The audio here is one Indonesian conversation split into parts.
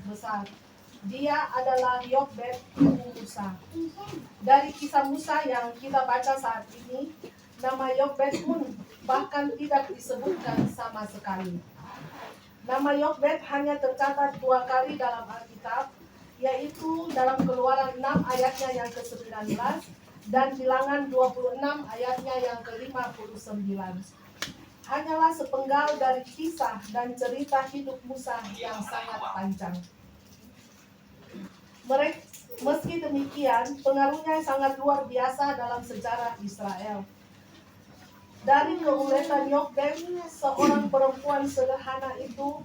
besar. Dia adalah Yokbed ibu Musa. Dari kisah Musa yang kita baca saat ini, nama Yokbed pun bahkan tidak disebutkan sama sekali. Nama Yokbed hanya tercatat 2 kali dalam Alkitab, yaitu dalam Keluaran 6 ayatnya yang ke-19 dan Bilangan 26 ayatnya yang ke-59. Hanyalah sepenggal dari kisah dan cerita hidup Musa yang sangat panjang. Meski demikian, pengaruhnya sangat luar biasa dalam sejarah Israel. Dari keuletan Yokbed, seorang perempuan sederhana itu,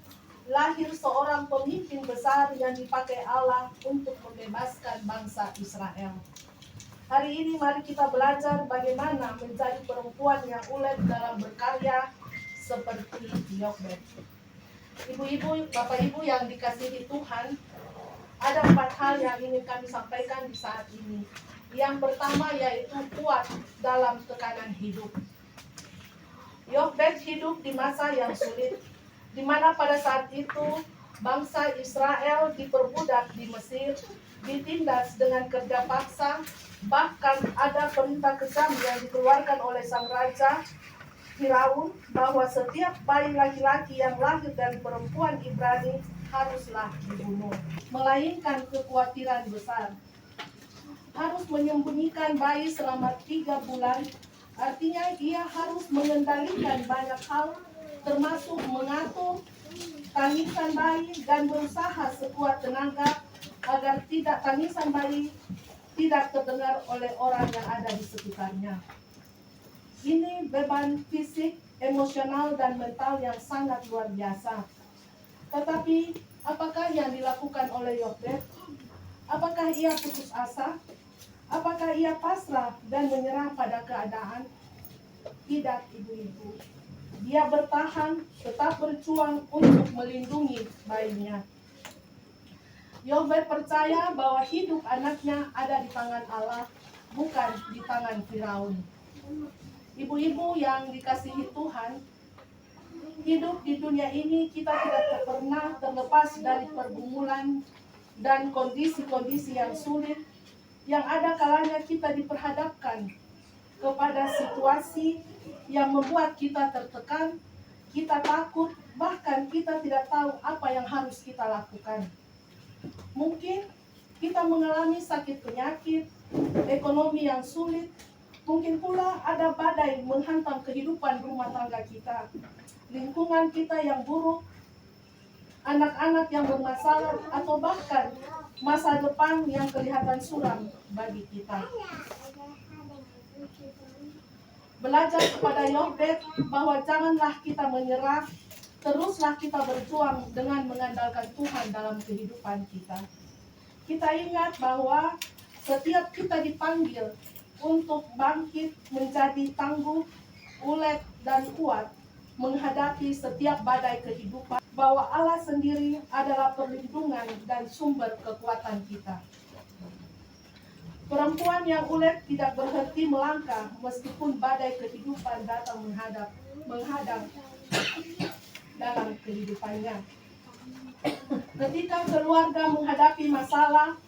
lahir seorang pemimpin besar yang dipakai Allah untuk membebaskan bangsa Israel. Hari ini mari kita belajar bagaimana menjadi perempuan yang ulet dalam berkarya seperti Yokbed. Ibu-ibu, bapak-ibu yang dikasihi Tuhan, ada 4 hal yang ingin kami sampaikan di saat ini. Yang pertama yaitu kuat dalam tekanan hidup. Yokbed hidup di masa yang sulit, di mana pada saat itu bangsa Israel diperbudak di Mesir, ditindas dengan kerja paksa, bahkan ada perintah kejam yang dikeluarkan oleh sang raja Firaun bahwa setiap bayi laki-laki yang lahir dari perempuan Ibrani haruslah dibunuh. Melainkan kekhawatiran besar, harus menyembunyikan bayi selama 3 bulan. Artinya ia harus mengendalikan banyak hal, termasuk mengatur tangisan bayi dan berusaha sekuat tenaga agar tangisan bayi tidak terdengar oleh orang yang ada di sekitarnya. Ini beban fisik, emosional, dan mental yang sangat luar biasa. Tetapi apakah yang dilakukan oleh Yokbed? Apakah ia putus asa? Apakah ia pasrah dan menyerah pada keadaan? Tidak, ibu-ibu. Dia bertahan, tetap berjuang untuk melindungi bayinya. Yokbed percaya bahwa hidup anaknya ada di tangan Allah, bukan di tangan Firaun. Ibu-ibu yang dikasihi Tuhan, hidup di dunia ini kita tidak pernah terlepas dari pergumulan dan kondisi-kondisi yang sulit, yang ada kalanya kita diperhadapkan kepada situasi yang membuat kita tertekan, kita takut, bahkan kita tidak tahu apa yang harus kita lakukan. Mungkin kita mengalami sakit penyakit, ekonomi yang sulit, mungkin pula ada badai menghantam kehidupan rumah tangga kita, lingkungan kita yang buruk, anak-anak yang bermasalah, atau bahkan masa depan yang kelihatan suram bagi kita. Belajar kepada Yokbed bahwa janganlah kita menyerah, teruslah kita berjuang dengan mengandalkan Tuhan dalam kehidupan kita. Kita ingat bahwa setiap kita dipanggil untuk bangkit menjadi tangguh, ulet, dan kuat menghadapi setiap badai kehidupan, bahwa Allah sendiri adalah perlindungan dan sumber kekuatan kita. Perempuan yang ulet tidak berhenti melangkah meskipun badai kehidupan datang menghadang dalam kehidupannya. Ketika keluarga menghadapi masalah,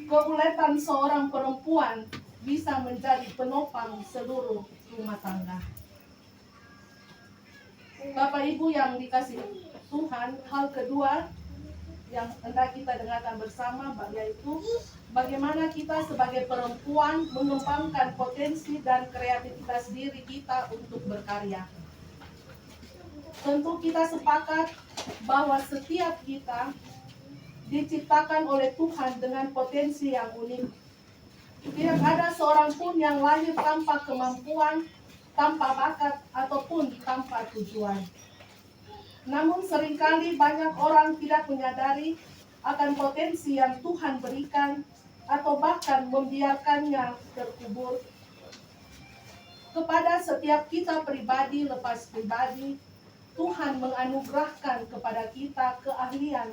keuletan seorang perempuan bisa menjadi penopang seluruh rumah tangga. Bapak Ibu yang dikasihi Tuhan, hal kedua yang hendak kita dengarkan bersama yaitu bagaimana kita sebagai perempuan mengembangkan potensi dan kreativitas diri kita untuk berkarya. Tentu kita sepakat bahwa setiap kita diciptakan oleh Tuhan dengan potensi yang unik. Tidak ada seorang pun yang lahir tanpa kemampuan, tanpa bakat, ataupun tanpa tujuan. Namun seringkali banyak orang tidak menyadari akan potensi yang Tuhan berikan atau bahkan membiarkannya terkubur. Kepada setiap kita pribadi lepas pribadi, Tuhan menganugerahkan kepada kita keahlian,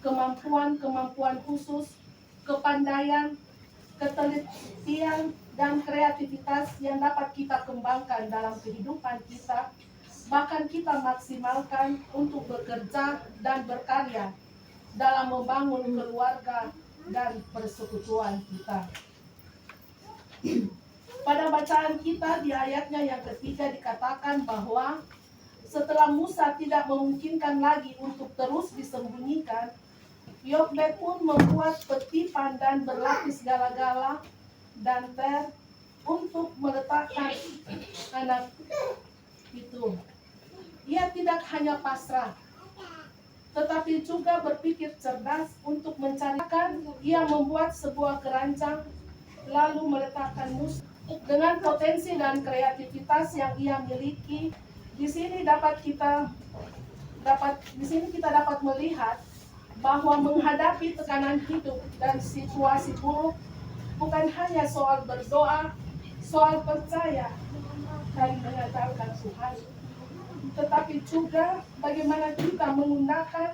kemampuan-kemampuan khusus, kepandaian, ketelitian, dan kreativitas yang dapat kita kembangkan dalam kehidupan kita, bahkan kita maksimalkan untuk bekerja dan berkarya dalam membangun keluarga dan persekutuan kita. Pada bacaan kita di ayatnya yang ketiga dikatakan bahwa setelah Musa tidak memungkinkan lagi untuk terus disembunyikan, Yokbed pun membuat petipan dan berlapis gala-gala dan ter untuk meletakkan anak itu. Ia tidak hanya pasrah, tetapi juga berpikir cerdas untuk mencarikan. Ia membuat sebuah keranjang lalu meletakkan Musa. Dengan potensi dan kreativitas yang ia miliki, di sini kita dapat melihat bahwa menghadapi tekanan hidup dan situasi buruk bukan hanya soal berdoa, soal percaya dan mengandalkan Tuhan, tetapi juga bagaimana kita menggunakan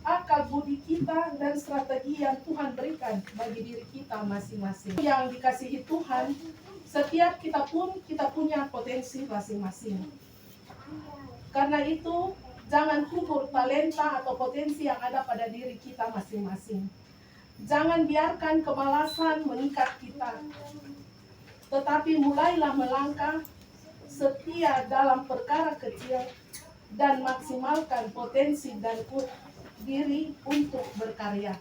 akal budi kita dan strategi yang Tuhan berikan bagi diri kita masing-masing. Yang dikasihi Tuhan, setiap kita punya potensi masing-masing. Karena itu, jangan kubur talenta atau potensi yang ada pada diri kita masing-masing. Jangan biarkan kemalasan mengikat kita, tetapi mulailah melangkah setia dalam perkara kecil dan maksimalkan potensi dan diri untuk berkarya.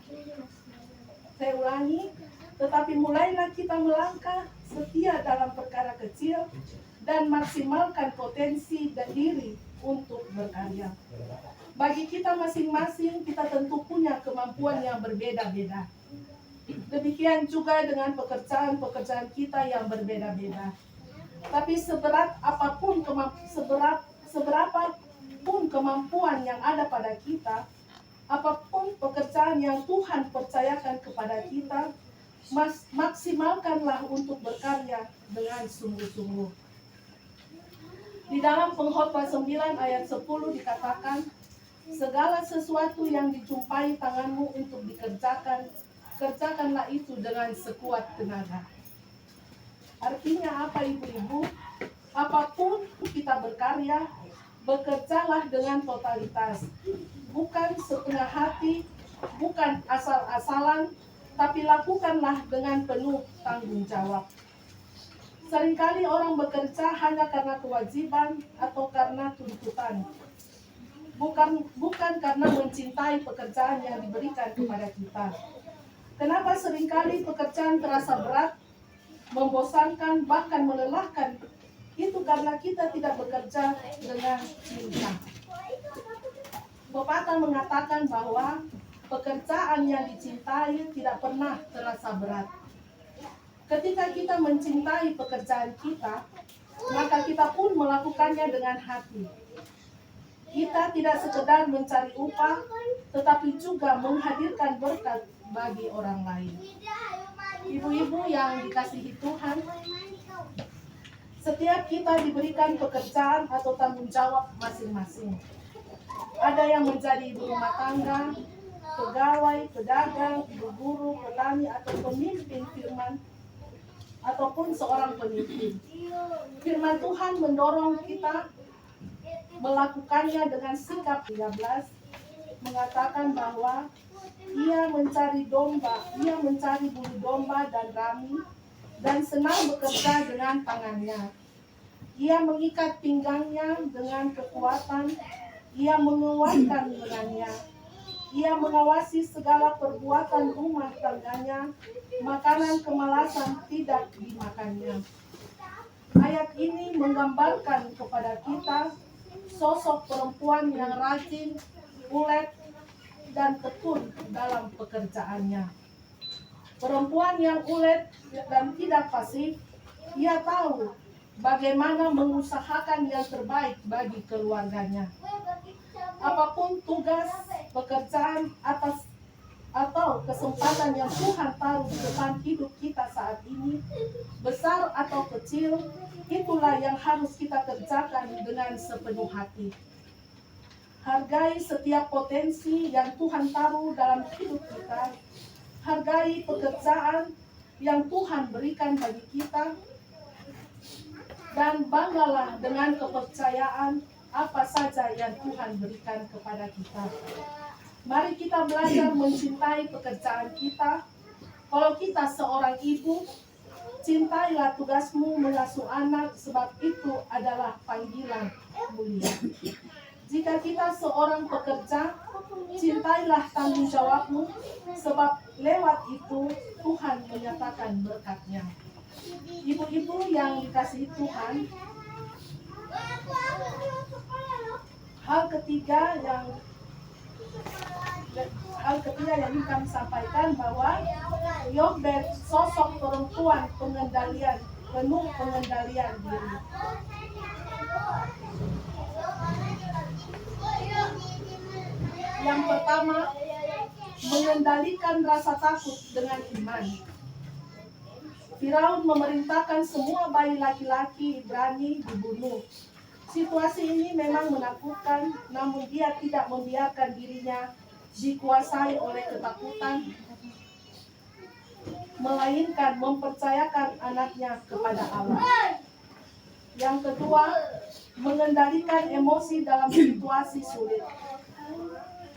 Saya ulangi, tetapi mulailah kita melangkah setia dalam perkara kecil dan maksimalkan potensi dan diri untuk berkarya. Bagi kita masing-masing, kita tentu punya kemampuan yang berbeda-beda. Demikian juga dengan pekerjaan-pekerjaan kita yang berbeda-beda. Tapi seberapa pun kemampuan yang ada pada kita, apapun pekerjaan yang Tuhan percayakan kepada kita, maksimalkanlah untuk berkarya dengan sungguh-sungguh. Di dalam Pengkhotbah 9 ayat 10 dikatakan, segala sesuatu yang dijumpai tanganmu untuk dikerjakan, kerjakanlah itu dengan sekuat tenaga. Artinya apa, ibu-ibu? Apapun kita berkarya, bekerjalah dengan totalitas. Bukan setengah hati, bukan asal-asalan, tapi lakukanlah dengan penuh tanggung jawab. Seringkali orang bekerja hanya karena kewajiban atau karena tuntutan. Bukan karena mencintai pekerjaan yang diberikan kepada kita. Kenapa seringkali pekerjaan terasa berat, membosankan, bahkan melelahkan? Itu karena kita tidak bekerja dengan cinta. Pepatah mengatakan bahwa pekerjaan yang dicintai tidak pernah terasa berat. Ketika kita mencintai pekerjaan kita, maka kita pun melakukannya dengan hati. Kita tidak sekedar mencari upah, tetapi juga menghadirkan berkat bagi orang lain. Ibu-ibu yang dikasihi Tuhan, setiap kita diberikan pekerjaan atau tanggung jawab masing-masing. Ada yang menjadi ibu rumah tangga, pegawai, pedagang, ibu guru, petani, atau pemimpin firman, ataupun seorang pemimpin. Firman Tuhan mendorong kita melakukannya dengan sikap. 13 mengatakan bahwa ia mencari bulu domba dan rami, dan senang bekerja dengan tangannya. Ia mengikat pinggangnya dengan kekuatan, ia menguatkan lengannya. Ia mengawasi segala perbuatan rumah tangganya, makanan kemalasan tidak dimakannya. Ayat ini menggambarkan kepada kita sosok perempuan yang rajin, ulet, dan tekun dalam pekerjaannya. Perempuan yang ulet dan tidak pasif, ia tahu bagaimana mengusahakan yang terbaik bagi keluarganya. Apapun tugas, pekerjaan atau kesempatan yang Tuhan taruh di depan hidup kita saat ini, besar atau kecil, itulah yang harus kita kerjakan dengan sepenuh hati. Hargai setiap potensi yang Tuhan taruh dalam hidup kita. Hargai pekerjaan yang Tuhan berikan bagi kita. Dan banggalah dengan kepercayaan apa saja yang Tuhan berikan kepada kita. Mari kita belajar mencintai pekerjaan kita. Kalau kita seorang ibu, cintailah tugasmu mengasuh anak, sebab itu adalah panggilan mulia. Jika kita seorang pekerja, cintailah tanggung jawabmu, sebab lewat itu Tuhan menyatakan berkat-Nya. Ibu-ibu yang dikasihi Tuhan, hal ketiga yang ingin kami sampaikan bahwa Yochebed sosok perempuan penuh pengendalian diri. Yang pertama, mengendalikan rasa takut dengan iman. Firaun memerintahkan semua bayi laki-laki Ibrani dibunuh. Situasi ini memang menakutkan, namun dia tidak membiarkan dirinya dikuasai oleh ketakutan, melainkan mempercayakan anaknya kepada Allah. Yang kedua, mengendalikan emosi dalam situasi sulit.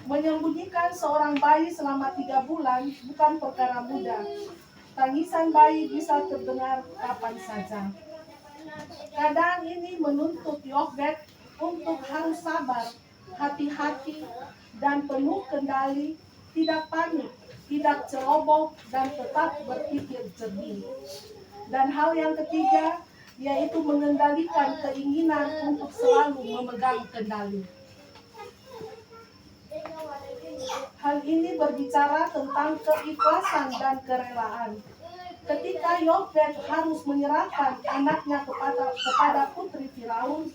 Menyembunyikan seorang bayi selama 3 bulan bukan perkara mudah. Tangisan bayi bisa terdengar kapan saja. Keadaan ini menuntut Yochebed untuk harus sabar, hati-hati, dan penuh kendali, tidak panik, tidak ceroboh, dan tetap berpikir jernih. Dan hal yang ketiga, yaitu mengendalikan keinginan untuk selalu memegang kendali. Hal ini berbicara tentang keikhlasan dan kerelaan. Ketika Yochebed harus menyerahkan anaknya kepada putri Firaun,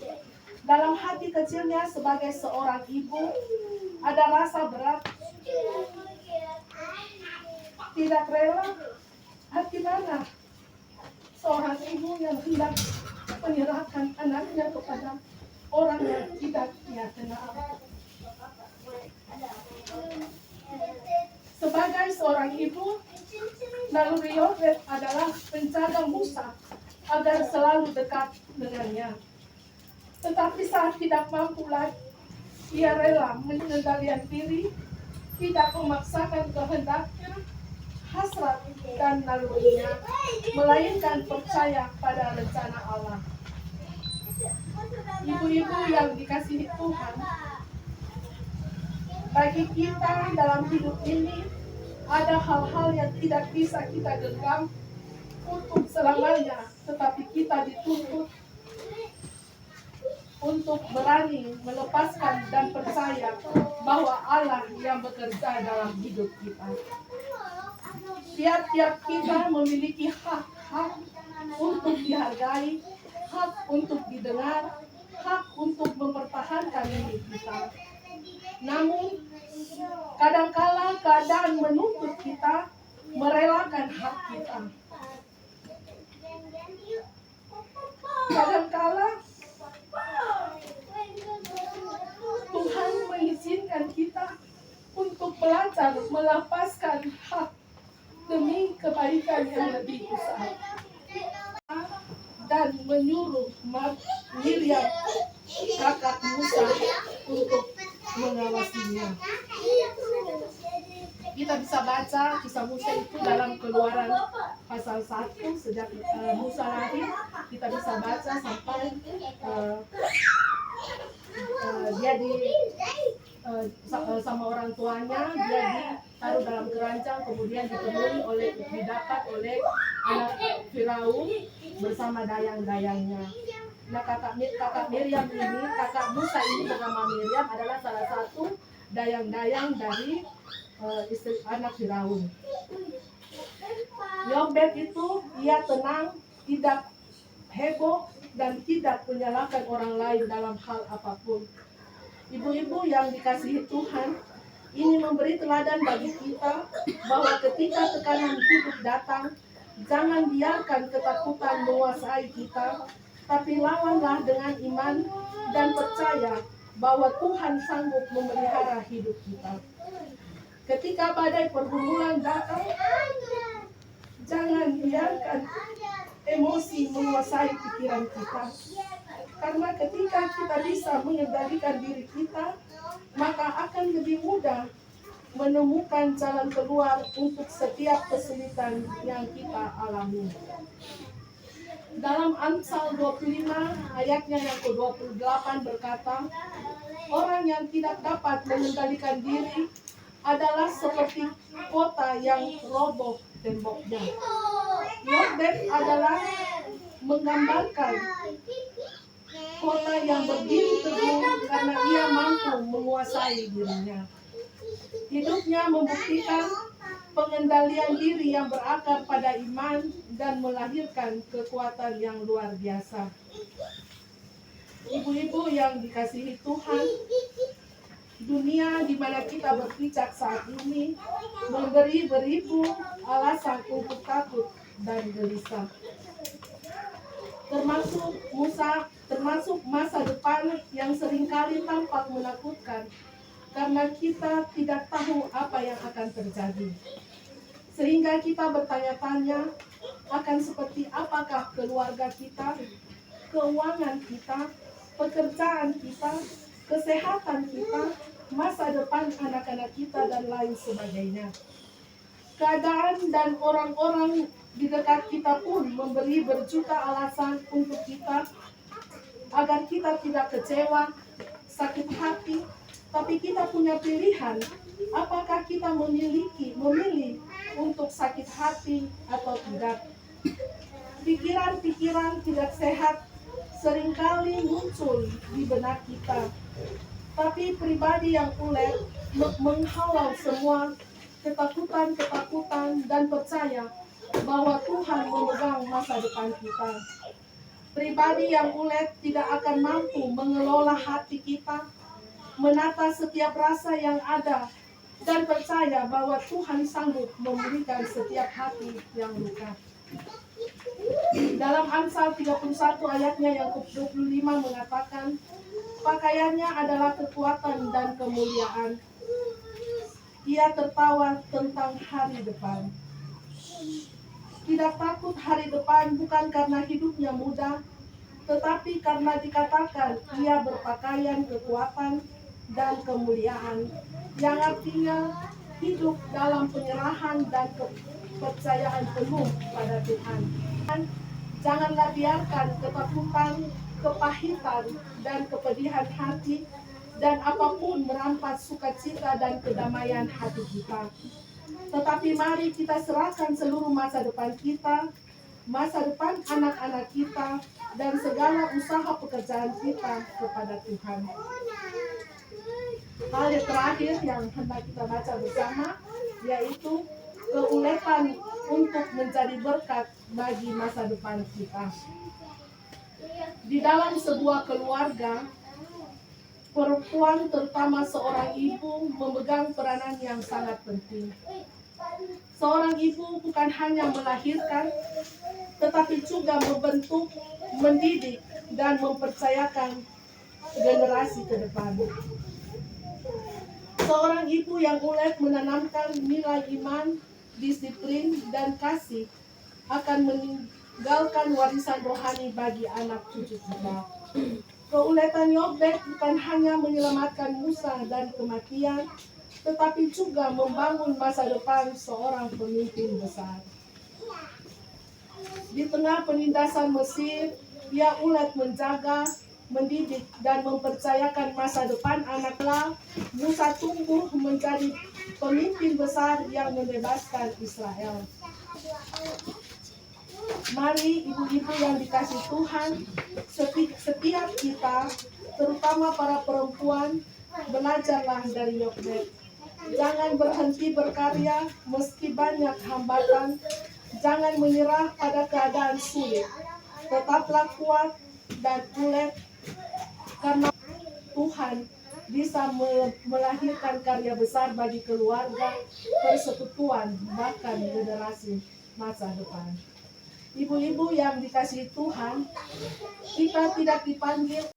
dalam hati kecilnya sebagai seorang ibu, ada rasa berat. Tidak rela, hati mana seorang ibu yang hendak menyerahkan anaknya kepada orang yang tidak ia kenal. Sebagai seorang ibu, naluri Yochebed adalah menjaga Musa agar selalu dekat dengannya. Tetapi saat tidak mampu lagi, ia rela mengendalikan diri, tidak memaksakan kehendaknya, hasrat dan nalurinya, melainkan percaya pada rencana Allah. Ibu-ibu yang dikasihi Tuhan, bagi kita dalam hidup ini ada hal-hal yang tidak bisa kita genggam untuk selamanya, tetapi kita dituntut untuk berani melepaskan dan percaya bahwa Allah yang bekerja dalam hidup kita. Tiap-tiap kita memiliki hak untuk dihargai, hak untuk didengar, hak untuk mempertahankan diri kita. Namun, kadangkala keadaan menuntut kita merelakan hak kita. Kadangkala Tuhan mengizinkan kita untuk belajar melepaskan hak demi kebaikan yang lebih besar. Dan menyuruh Miriam, kakak Musa, untuk mengawasinya. Kita bisa baca kisah Musa itu dalam Keluaran pasal 1, sejak Musa lahir. Kita bisa baca sampai dia sama orang tuanya, dia ditaruh dalam keranjang, kemudian didapat oleh anak Firaun bersama dayang-dayangnya. Nah, kakak Miriam ini, kakak Musa ini bernama Miriam, adalah salah satu dayang-dayang dari istri anak Firaun. Yochebed itu ia tenang, tidak heboh, dan tidak menyalahkan orang lain dalam hal apapun. Ibu-ibu yang dikasihi Tuhan, ini memberi teladan bagi kita bahwa ketika tekanan hidup datang, jangan biarkan ketakutan menguasai kita, tapi lawanlah dengan iman dan percaya bahwa Tuhan sanggup memelihara hidup kita. Ketika badai pergumulan datang, jangan biarkan emosi menguasai pikiran kita. Karena ketika kita bisa mengendalikan diri kita, maka akan lebih mudah menemukan jalan keluar untuk setiap kesulitan yang kita alami. Dalam Amsal 25 ayatnya yang ke-28 berkata, orang yang tidak dapat mengendalikan diri adalah seperti kota yang roboh temboknya. Yokbed adalah menggambarkan kota yang berdiri teguh karena ia mampu menguasai dirinya. Hidupnya membuktikan pengendalian diri yang berakar pada iman dan melahirkan kekuatan yang luar biasa. Ibu-ibu yang dikasihi Tuhan, dunia di mana kita berpijak saat ini memberi beribu alasan untuk takut dan gelisah. Termasuk masa depan yang seringkali tampak menakutkan karena kita tidak tahu apa yang akan terjadi. Sehingga kita bertanya-tanya akan seperti apakah keluarga kita, keuangan kita, pekerjaan kita, kesehatan kita, masa depan anak-anak kita, dan lain sebagainya. Keadaan dan orang-orang di dekat kita pun memberi berjuta alasan untuk kita agar kita tidak kecewa, sakit hati, tapi kita punya pilihan apakah kita memilih untuk sakit hati atau tidak. Pikiran-pikiran tidak sehat seringkali muncul di benak kita, tapi pribadi yang ulet menghalau semua ketakutan dan percaya bahwa Tuhan memegang masa depan kita. Pribadi yang ulet tidak akan mampu mengelola hati kita, menata setiap rasa yang ada, dan percaya bahwa Tuhan sanggup memulihkan setiap hati yang luka. Dalam Amsal 31 ayatnya yang ke-25 mengatakan, pakaiannya adalah kekuatan dan kemuliaan. Ia tertawa tentang hari depan. Tidak takut hari depan bukan karena hidupnya mudah, tetapi karena dikatakan ia berpakaian kekuatan dan kemuliaan, yang artinya hidup dalam penyerahan dan kepercayaan penuh pada Tuhan. Janganlah biarkan ketakutan, kepahitan, dan kepedihan hati dan apapun merampas sukacita dan kedamaian hati kita. Tetapi mari kita serahkan seluruh masa depan kita, masa depan anak-anak kita, dan segala usaha pekerjaan kita kepada Tuhan. Hal yang terakhir yang hendak kita baca bersama yaitu keuletan untuk menjadi berkat bagi masa depan kita. Di dalam sebuah keluarga, perempuan terutama seorang ibu memegang peranan yang sangat penting. Seorang ibu bukan hanya melahirkan, tetapi juga membentuk, mendidik, dan mempercayakan generasi ke depan. Seorang ibu yang ulet menanamkan nilai iman, disiplin, dan kasih akan meninggalkan warisan rohani bagi anak cucu kita. Keuletan Yokbed bukan hanya menyelamatkan Musa dari kematian, tetapi juga membangun masa depan seorang pemimpin besar. Di tengah penindasan Mesir, ia ulet menjaga, mendidik, dan mempercayakan masa depan anaknya. Musa tumbuh menjadi pemimpin besar yang membebaskan Israel. Mari ibu-ibu yang dikasih Tuhan, setiap kita, terutama para perempuan, belajarlah dari Yokbed. Jangan berhenti berkarya meski banyak hambatan. Jangan menyerah pada keadaan sulit. Tetaplah kuat dan ulet, karena Tuhan bisa melahirkan karya besar bagi keluarga, persekutuan, bahkan generasi masa depan. Ibu-ibu yang dikasihi Tuhan, kita tidak dipanggil